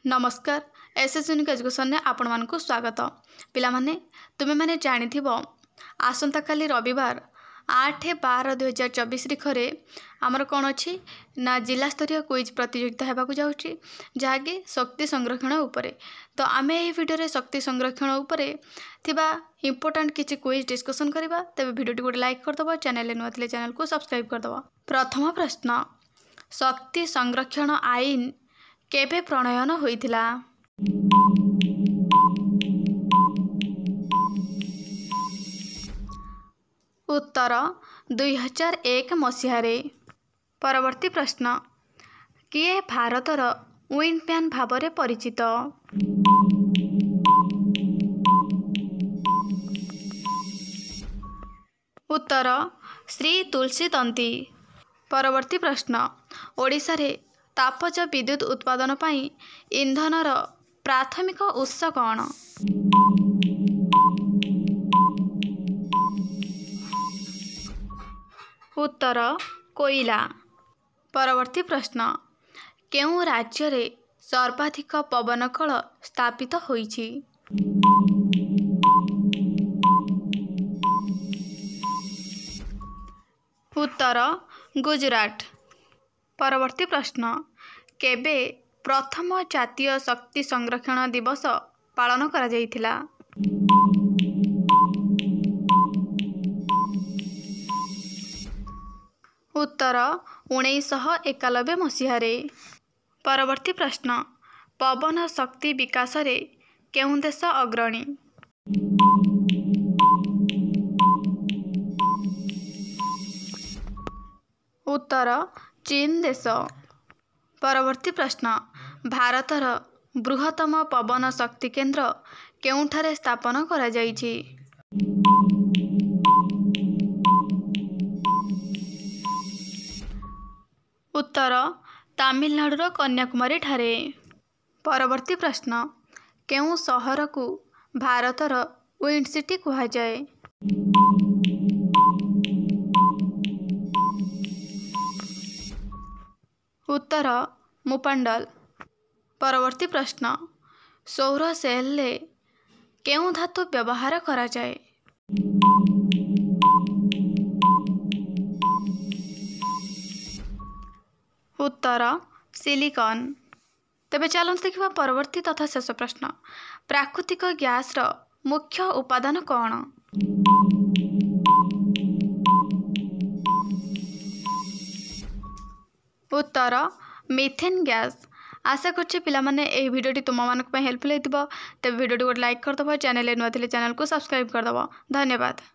नमस्कार SS unique education आपण मानक स्वागत। पिला माने तुमे माने जानिथिबो आसंता काली रविवार 8/12/2024 तारिखरे आमर कौन अच्छी ना जिला स्तरीय क्विज प्रतियोगिता होगा जाऊँगी जहाँकि शक्ति संरक्षण उपरे। तो आम यही भिडियो शक्ति संरक्षण उपरे थिबा इंपोर्टेंट किसी क्विज डिस्कसन करवा। तेज भिडियो गोटे लाइक करदब, चैनल नुआ थे चैनल को सब्सक्राइब करदब। प्रथम प्रश्न, शक्ति संरक्षण आईन केबे प्रणयन होइथिला? उत्तर 2001 मसीहारे। परवर्ती प्रश्न, किए भारतर विंडपैन भावरे परिचित? उत्तर श्री तुलसी तंती। परवर्ती प्रश्न, ओडिशा रे तापज विद्युत उत्पादन पाई इंधनर प्राथमिक उत्स कौन? उत्तर कोयला। परवर्ती प्रश्न, केउं राज्य रे सर्वाधिक पवन कल स्थापित होईछि? उत्तर गुजरात। परवर्ती प्रश्न, केबे प्रथम जातीय शक्ति संरक्षण दिवस पालन करा जाइथिला? उत्तर 1991 मसीहारे। परवर्ती प्रश्न, पवन शक्ति विकास रे केउं देश अग्रणी? उत्तर चीन देश। परवर्ती प्रश्न, भारतर बृहत्तम पवन शक्ति केंद्र केउंठारे स्थापन करा जाइछि? उत्तर तमिलनाडुर कन्याकुमारी ठारे। परवर्ती प्रश्न, केउं सहर को भारतर विंड सिटी कहा जाए? उत्तर मुपंडल। परवर्ती प्रश्न, सौर सेल ले केउं धातु व्यवहार करा जाए? उत्तर सिलिकॉन। तेबे चलते देखा परवर्ती तथा शेष प्रश्न, प्राकृतिक गैस रो मुख्य उपादान कौन? उत्तर मिथेन गैस। आशा करछि पिला माने एही भिडियोटी तुम मानक हेल्पफुल हेतिबो। तेबे भिडियोटी गोटे लाइक करदब, चैनल नुआ थे चैनल को सब्सक्राइब करदब। धन्यवाद।